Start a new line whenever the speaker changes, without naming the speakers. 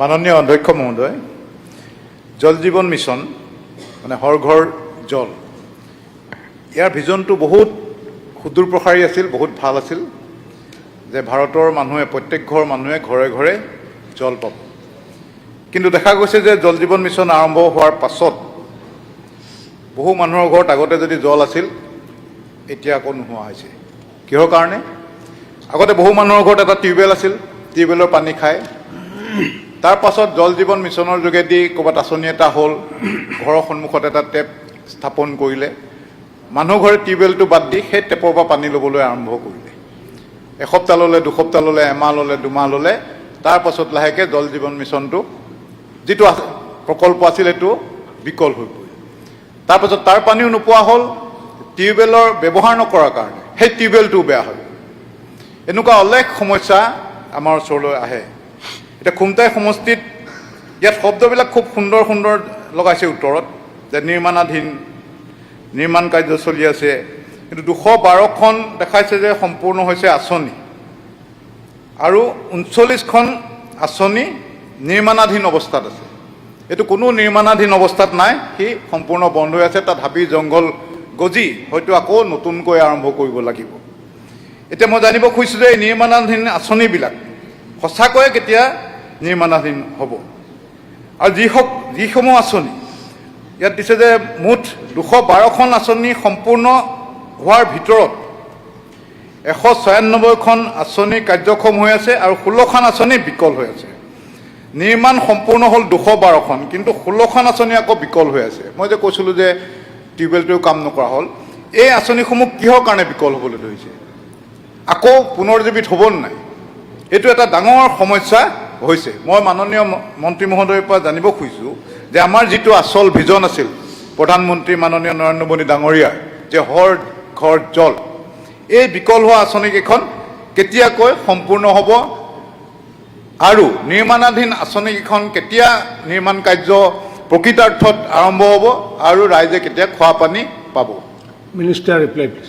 মাননীয় অধ্যক্ষ মহোদয়, জল জীৱন মিছন মানে হৰ ঘৰ জল, ইয়াৰ ভিজনটো বহুত সুদূৰ প্ৰসাৰী আছিল, বহুত ভাল আছিল যে ভাৰতৰ মানুহে, প্ৰত্যেক ঘৰ মানুহে ঘৰে ঘৰে জল পাব। কিন্তু দেখা গৈছে যে জল জীৱন মিছন আৰম্ভ হোৱাৰ পাছত বহু মানুহৰ ঘৰত আগতে যদি জল আছিল, এতিয়া আকৌ নোহোৱা হৈছে। কিহৰ কাৰণে? আগতে বহু মানুহৰ ঘৰত এটা টিউবৱেল আছিল, টিউবৱেলৰ পানী খায়। তাৰ পাছত জল জীৱন মিছনৰ যোগেদি ক'ৰবাত আঁচনি এটা হ'ল, ঘৰৰ সন্মুখত এটা টেপ স্থাপন কৰিলে, মানুহ ঘৰে টিউবৱেলটো বাদ দি সেই টেপৰ পৰা পানী ল'বলৈ আৰম্ভ কৰিলে। এসপ্তাহ ল'লে, দুসপ্তাহ ল'লে, এমাহ ল'লে, দুমাহ ল'লে, তাৰ পাছত লাহেকৈ জল জীৱন মিছনটো যিটো প্ৰকল্প আছিল সেইটো বিকল হৈ পৰিল। তাৰপাছত তাৰ পানীও নোপোৱা হ'ল, টিউবৱেলৰ ব্যৱহাৰ নকৰাৰ কাৰণে সেই টিউবৱেলটোও বেয়া হ'ল। এনেকুৱা অলেখ সমস্যা আমাৰ ওচৰলৈ আহে। এতিয়া খুমটাই সমষ্টিত ইয়াত শব্দবিলাক খুব সুন্দৰ সুন্দৰ লগাইছে উত্তৰত, যে নিৰ্মাণ কাৰ্য চলি আছে, কিন্তু 212খন দেখাইছে যে সম্পূৰ্ণ হৈছে আঁচনি, আৰু 39খন আঁচনি নিৰ্মাণাধীন অৱস্থাত আছে। এইটো কোনো নিৰ্মাণাধীন অৱস্থাত নাই, সি সম্পূৰ্ণ বন্ধ হৈ আছে। তাত হাবি জংঘল গজি হয়তো আকৌ নতুনকৈ আৰম্ভ কৰিব লাগিব। এতিয়া মই জানিব খুজিছোঁ যে এই নিৰ্মাণাধীন আঁচনিবিলাক সঁচাকৈয়ে কেতিয়া নিৰ্মাণাধীন হ'ব, আৰু যিসমূহ আঁচনি ইয়াত দিছে যে মুঠ 212খন আঁচনি সম্পূৰ্ণ হোৱাৰ ভিতৰত 196খন আঁচনি কাৰ্যক্ষম হৈ আছে আৰু 16খন আঁচনি বিকল হৈ আছে। নিৰ্মাণ সম্পূৰ্ণ হ'ল 212খন, কিন্তু 16খন আঁচনি আকৌ বিকল হৈ আছে। মই যে কৈছিলোঁ যে টিউবৱেলটোও কাম নকৰা হ'ল, এই আঁচনিসমূহ কিহৰ কাৰণে বিকল হ'বলৈ ধৰিছে? আকৌ পুনৰুজ্জীৱিত হ'ব নাই? এইটো এটা ডাঙৰ সমস্যা হৈছে। মই মাননীয় মন্ত্ৰী মহোদয়ৰ পৰা জানিব খুজিছোঁ যে আমাৰ যিটো আচল ভিজন আছিল প্ৰধানমন্ত্ৰী মাননীয় নৰেন্দ্ৰ মোদী ডাঙৰীয়াৰ, যে হৰ ঘৰ জল, এই বিকল হোৱা আঁচনিকেইখন কেতিয়াকৈ সম্পূৰ্ণ হ'ব, আৰু নিৰ্মাণাধীন আঁচনিকেইখন কেতিয়া নিৰ্মাণ কাৰ্য প্ৰকৃতাৰ্থত আৰম্ভ হ'ব, আৰু ৰাইজে কেতিয়া খোৱা পানী পাব?
Minister reply please.